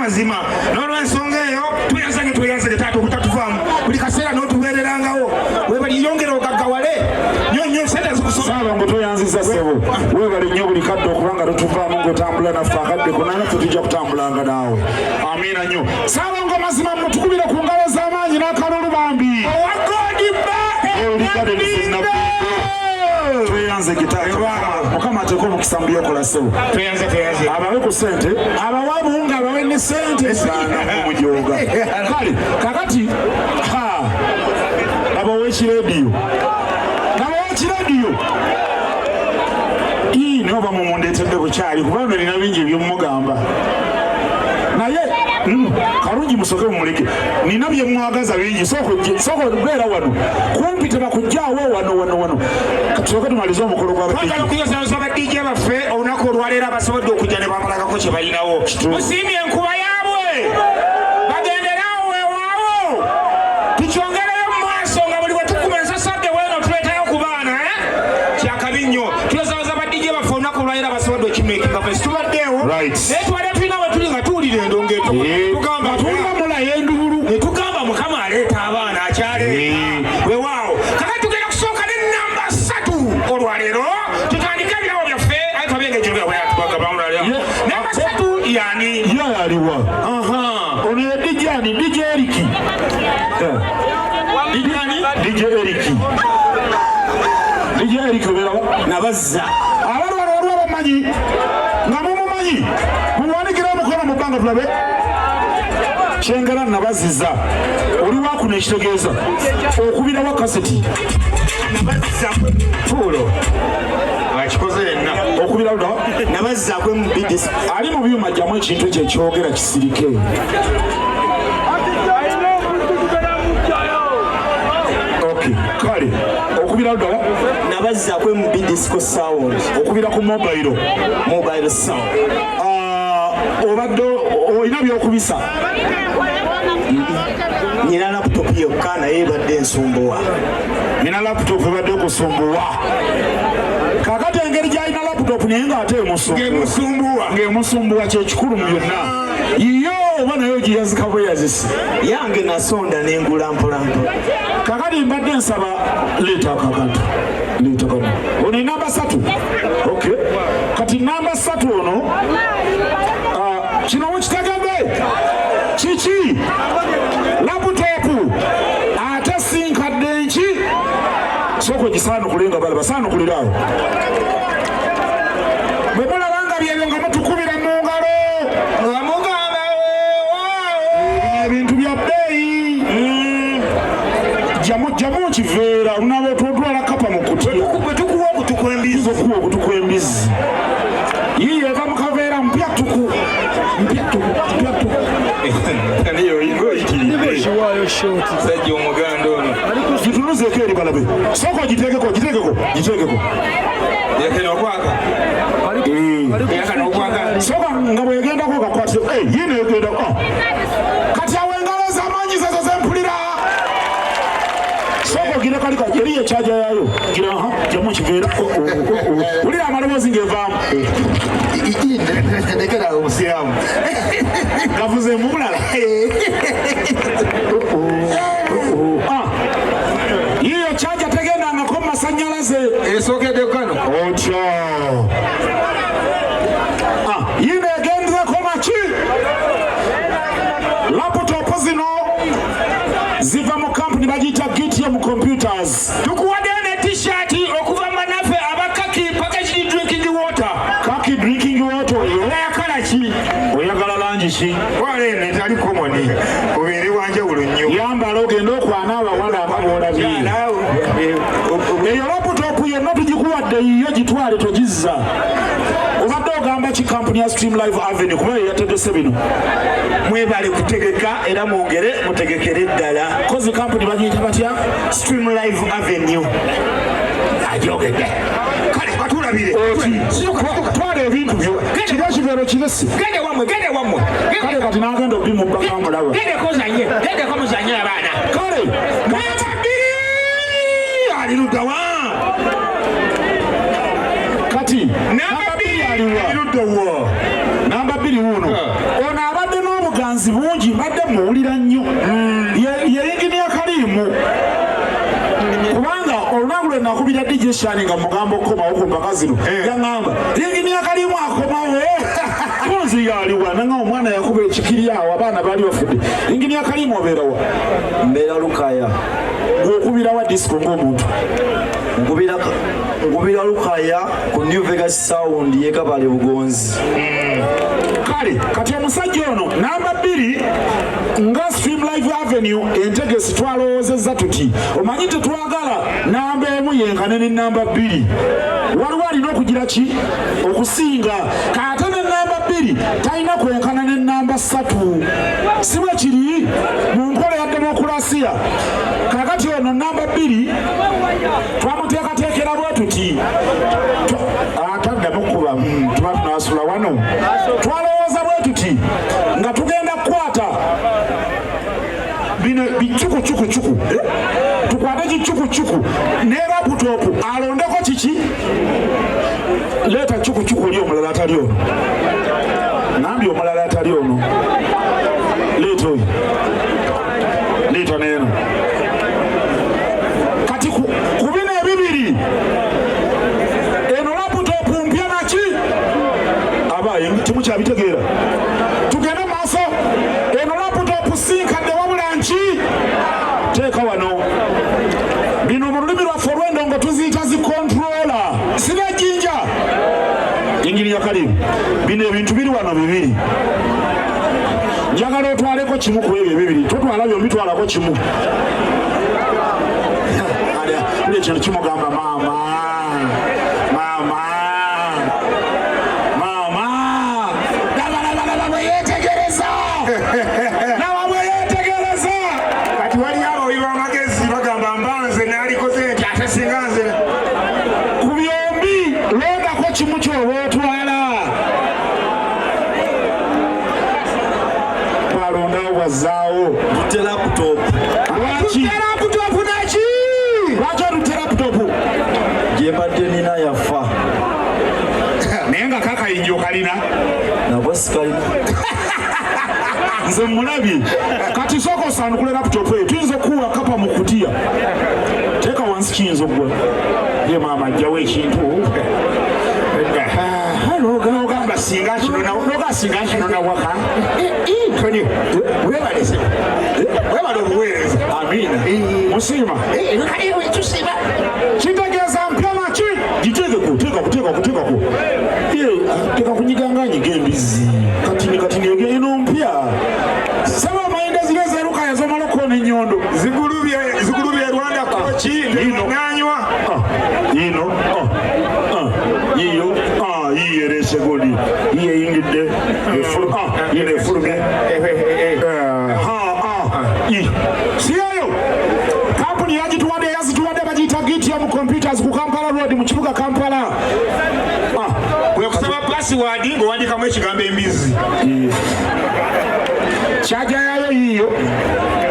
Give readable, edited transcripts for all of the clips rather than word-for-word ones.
mazima n'olwensonga eyo tweyanzage taata obutatuvaamu buli kaseera n'otuweererangawo webali yongera ogaggawale nnyo sente zikusaba ngo tweyanziza ssebo webali nnyo buli kadde okubanga totuvaamu ng'otambula naffe akadde konna naffe tujja kutambulanga naawe amiina nnyo saaba ngo mazima mutukubire ku ngalo z'amaanyi n'akalulu bambi tweyanze gitaata mukama ateeka omukisa mu byokola ssebo abawe ku ssente abawa buwunga abawe ne ssente mumujoga kale kakati abawe ekirediyo naye oba mumundeetedde bukyali kubanga nina bingi ebyomugamba naye kalungi musoke mumuleke nina byemwagaza bingi sooka beera wano kumpi tebakujjaawo wano katusooke tumalize omukolo gwabadj baffe olunaku olwaleero abasobodde okujja ne bamalagako kye balinawo musiimye enkuba yaabwe bagenderaawo weewaawo tukyongereyo mu maaso nga buli wetukuma ensasadde weeno tuleetayo ku baana kyakabi nnyo tulozaoza badijje baffe olunaku olwaleero abasobodde okimeekinga ffe situbaddeewo naye tubadde tulina we tuli nga tuwulira endongeeto tugamba tulamulayo endubulu ne tugamba mukama aleeta abaana akyale weewaawo kakati tugenda kusooka n'ennamba 3 olwaleero tutandike ebirawo byaffe aye twabyengejjobya bweyatubagabamulala namba 3 yani yaliwa ono ye dijani dj eriki dj eriki oberawa nabazza abalwala waliwo bamanyi nga mumumanyi muwanikira omukono mu bbanga tulabe kyengala nabazizza oli wakuno ekitegeeza okubirawo kaseti tuulo akikoze yenna okubirawo nabazzaako mu bidisi ali mu byuma jjamu ekintu ekyo ekyogera kisirike kale okubira ddala nabazzaako mu bidisco sound okubira ku mobile sound obadde olina byokubisa nina laputopu yokka naye ebadde ensumbuwa nina laputopu ebadde okusumbuwa kakati engeri gyalina laputopu naye ng'ate ng'emusumbuwa kyekikulu mu byonna yiyo oba naye giyazika bweyazisi yange nasonda n'engula mpolampola kakati mbadde nsaba leeta akakantu ono namba 3 okay kati namba 3 ono kino mukitegedde kiki laputopu ate sinkadde nki sooka ogisaanukulenga balaba saanukuliraawo bwe mulabanga byebyo nga mutukubira mu ngalo nga mugamba ebintu bya bbeeyi jamu kiveera olunaba otwala kapa mu kutya tukuwa okutuku embizi yiyo eva mu kaveera mpyatuku sajja omuganda ono gitunuzeeko eri balabe sooka giteekeko sooka nga bwegendako gakwatire yino egenda kati awo engalo z'amaanyi zezo zempulira sooka ogire kalika eriyo ekyaja yaayo gira jamu kiveera wulira amaloboozi ng'evaamu nekera omusiramu gavuze mu bulala yiyo kyaja tegendangako masanyalaze esookedde kano otyo yino egendezeko maki laputopu zino ziva mu kampuni bagiyita GTM Computers tukuwadde ne t-shirt okuva manaffe abakaki packaged drinking water kaki drinking water oyagala ki oyagala langi ki wale netali komoni obeere wanjawulo nnyo yambala ogenda okwana abawala ababoolabye eyo laputopu yenna tugikuwadde yiyo gitwale togizza obadde ogamba ki kampuni ya Stream Live Avenue kuba yategese bino mwebale kutegeka era mwongere mutegekere ddala kozi kampuni bagiyita batya Stream Live Avenue ajogedde kale batulabire twala ebintu byo kiri ekibeero kiresi gende wamwe kale kati n'agenda obimu bbaka mulaba gende komuzanye abaana kale nababiri aliruddawa kati namba 2 aliwa namba 2 wuno ono abadde n'obuga obugezi bungi mbadde muwulira nnyo ye Engineer Kalimu kubanga olunaku lwe nakubira DJ Shani nga mugamba okukomawo ku mpaka zino yaŋŋamba Engineer Kalimu akomawo konzi yaliwa nanga omwana yakuba ekikiri awo abaana baali bafudde Engineer Kalimu obeerawa mbeera Lukaya ng'okubira wa disco ng'omuntu nkubira Lukaya ku New Vegas Sound ye Kabale Bugonzi kale kati omusajja ono namba 2 nga Stream Live Avenue entegesi twalowoozezza tuti omanyi tetwagala namba 1 yenkane ne namba 2 waliwo alina okugira ki okusinga kate ne namba 2 talina kwenkana ne namba 3 si bwe kiri mu nkola ya demokulasiya kakati ono namba 2 twamuteekateekera bwe tuti ataddamu kuba tuba tunasula wano twalowooza bwe tuti nga tugenda kukwata bino bicukucukucuku tukwate kicukucuku ne laputopu alondeko kiki leeta cukucuku li omulala atali ono nambye omulala atali ono leeta oyo leeta neeno kati ku bino ebibiri eno laputopu mpya naki abaye timukyabitegeera tugende maaso eno laputopu sinkadde wabula nki teeka wano bino mu lulimi lwaffe olw'endongo tuziyita zikontrola sinajinja Engineer Kalimu bino ebintu biri wano bibiri njagala otwaleko kimu ku ebyo ebibiri totwala byombi twalako kimu buli ekintu kimugamba maama laba bwe yeetegereza laba bwe yeetegereza kati wali abawi b'amagezi bagamba mbanze naalikoze nti ate singa nze ku byombi londako kimu kyoba otwala balondawo bwazaawo tutte laptop lwaki laputopu naki lwaki otutte laputopu gyembadde nina yafa naye nga kakayinja okalina nabwe sikalina nze mulabye kati sooka osandukule laputopu eyo tuyinza okuwa kapa mu kutiya teeka wansi kiyinza oggwa ye maama ajjawo ekintu nogamba singa kino nawaka toni webalese webala obuweereza amiina musiima kitegeeza mpya naki giteekeko teekako teka kunyiganga nyiga embizzi kati negeno mpya saba omayinda zire zeruka yazomala okona ennyondo zigulubye Rwanda koki nanywa yino yiyo yiyo eresegodi yiyo eyingidde yino efulumye siyayo kampuni yazituwadde bagiyita GTM Computers ku Kampala Road mu kibuga Kampala wekusaba password ng'owandikamu ekigambo embizzi kyaja yayo yiyo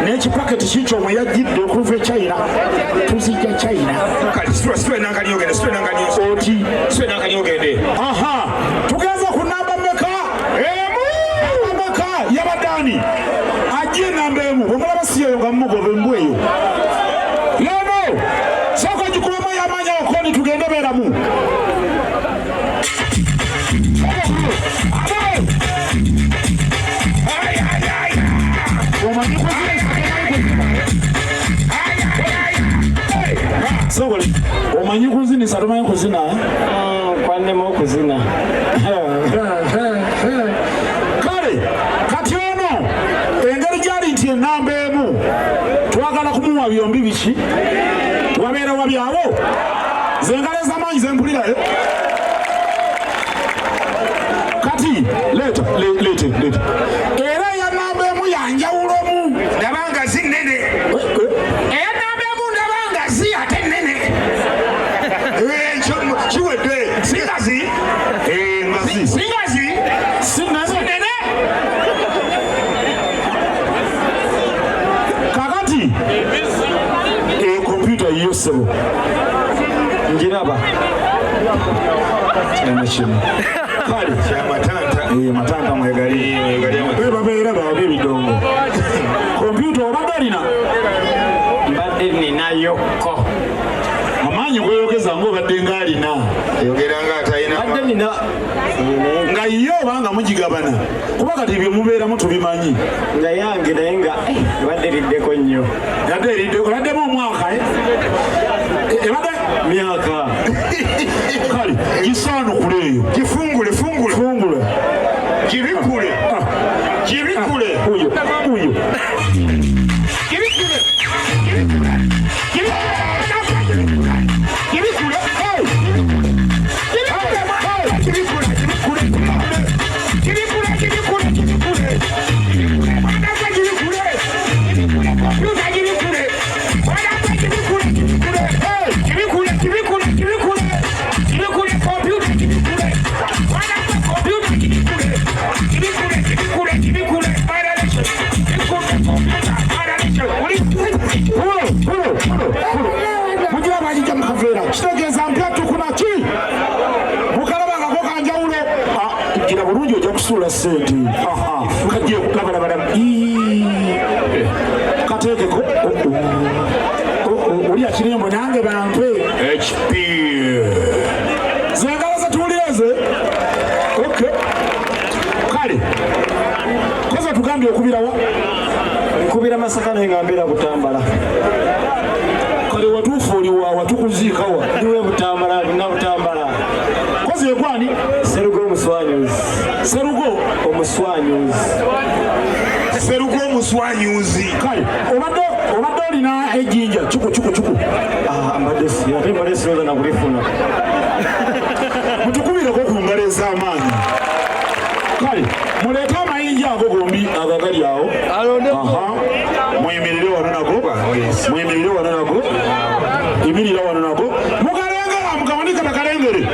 n'ekipaketi kikyo mwe yajjidde okuva e China tuzijja China kati sitwe nankanyogende aha tugenza ku namba mmeka namba mmeka yabaddaani ajje namba emu bwemulaba siyeyo nga mumugoba embw eyo leno sooka gikubemu yamanya okoni tugende beeramu omanyi kuzinisa tomanyi kuzina kwannema okuzina kale kati ono engeri gyali nti enamba emu twagala kumuwa byombi biki wabeera wabyawo zengalo ez'amaanyi zempulirayo kati leeta era eya namba emu yanjawulomu ndabanga zinene eya namba emu ndabanga zi ate nene kiwedde singazi sinene kakati kompyuta yiyo ssebo njiraba kirana kimu kale kyamatanta matanta mwegali babeera bawa ebiddo ayokko amaanyi gweyogeza ng'obadde ng'alina yogera ng'atalina adde nina nga ye obanga mugigabana kuba kati bye mubeeramu tubimanyi nga yange naye nga ebadde eriddeko nnyo ebaddemu omwaka ebadde myaka kale gisaanukule eyo gifungule kibikule uyo kitegeeza mpyatu kunaki mukalabangako kanjawulo gira bulungi ojja kusuula sente kajje kukabalabala kateekeko oli akirembo nange bampe hp zengala zetuwulireze kale koza tugambye okubirawa nkubira Masaka naye nga mbeera Butambala kale watuufu oliwa watukuziikawa ndiwe Butambala lina Butambala kozi ekwani Serugo omuswanyuzi omuswanyuzi kale obadde olina ejjinja cuku mbadde siroza nakulifuna mutukubireko ku ngalo ez'amaanyi kale muleete amayinja ago gombi agagali awo mweyimirire wano nago imirira wano nago mugalengera mugawanike bagalengere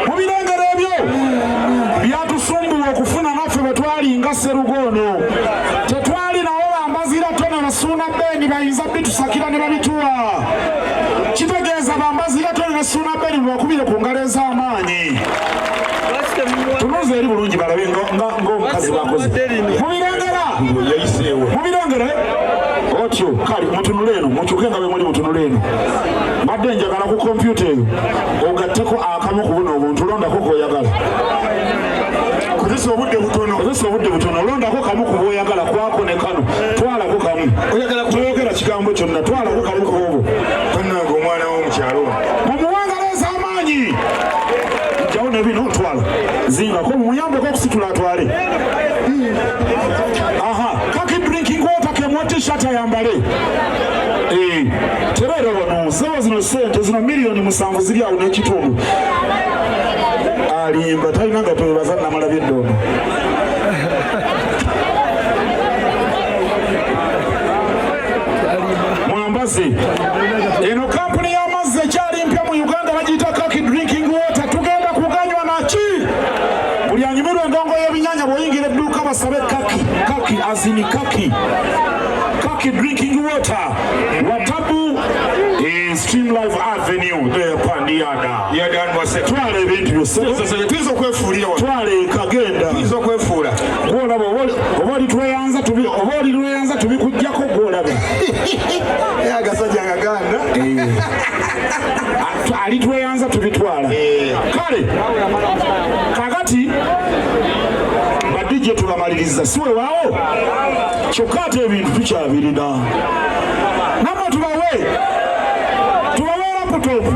mubirengere ebyo byatusumbuwa okufuna naffe bwe twali nga Serugo ono tetwali nawo bambazira tone basuuna beni bayinza bitusakira ne babituwa kitegeeza bambazira tone basuuna beni bwakubire ku ngalo ez'amaanyi tunoze eri bulungi balabe ng'omukazi bakoze mubirengere otyo kale mutunule eno mukyuke nga bemuli mutunule eno mbadde njagala ku kompyuta eyo ogatteko akamu ku buno obuntu londako koyagala kozesa obudde butono londako kamu ku bwoyagala kwako ne kano twalako kamu toyogera kigambo kyonna twalako kamu ku obwo tonange omwana w'omukyalo mumuwangala ez'amaanyi jjawo ne bino ntwala zingako mumuyambeko okusitula atwale kaki drinking water kemwa t-shirt ayambale tereera wano sewa zino sente zino miliyoni 7 ziri awo n'ekitundu alimba talina nga twebaza namala byeddono mwambaze eno kampuni y'amazzi ekyali mpya mu Uganda bagiyita kaki drinking water tugenda kuganywa naki buli anyumirwa endongo y'ebinyanya bw'oyingira edduuka basabe kaki azini kaki drinking water Watabu Stream Live Avenue yada twala ebintu byose tuyinza okwefuulira twala ekagenda tuyinza okwefuula gwolaba oba oli lweyanza tubikuggyako gwolaba agasajja ngaganda ali tweyanza tubitwala kale kakati badde gye tubamaliriza si wewaawo kyokka ate ebintu tukyabirina namwe tubawe laputopu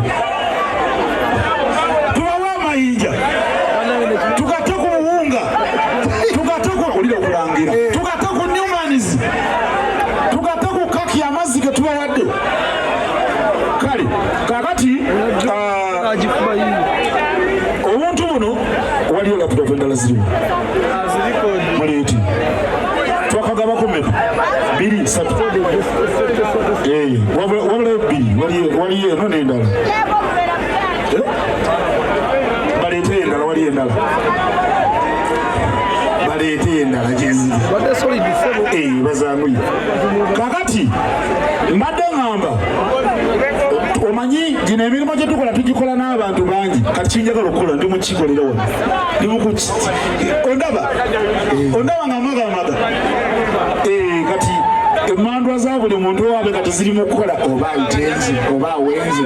tubawe amayinja tugatte ku buwunga tugatte ku olira okulangira tugatte ku Newmans tugatte ku kaki amazzi ge tubawadde kale kakati obuntu buno waliyo laputopu endala zirimu muleeti twakagabako mmeka 2 3 wabula 2 waliyo eno n'endala baleete endala waliyo endala baleete endala gyeziri bazanguye kakati mbadde ŋŋamba omanyi gino emirimu gye tukola tugikola n'abantu bangi kati kinjagala okukola ndi mukikolera wano ndi mukuki ondaba nga amaga kati emmandwa za buli muntu owaabe nga teziri mu kukola oba itenzi oba awenze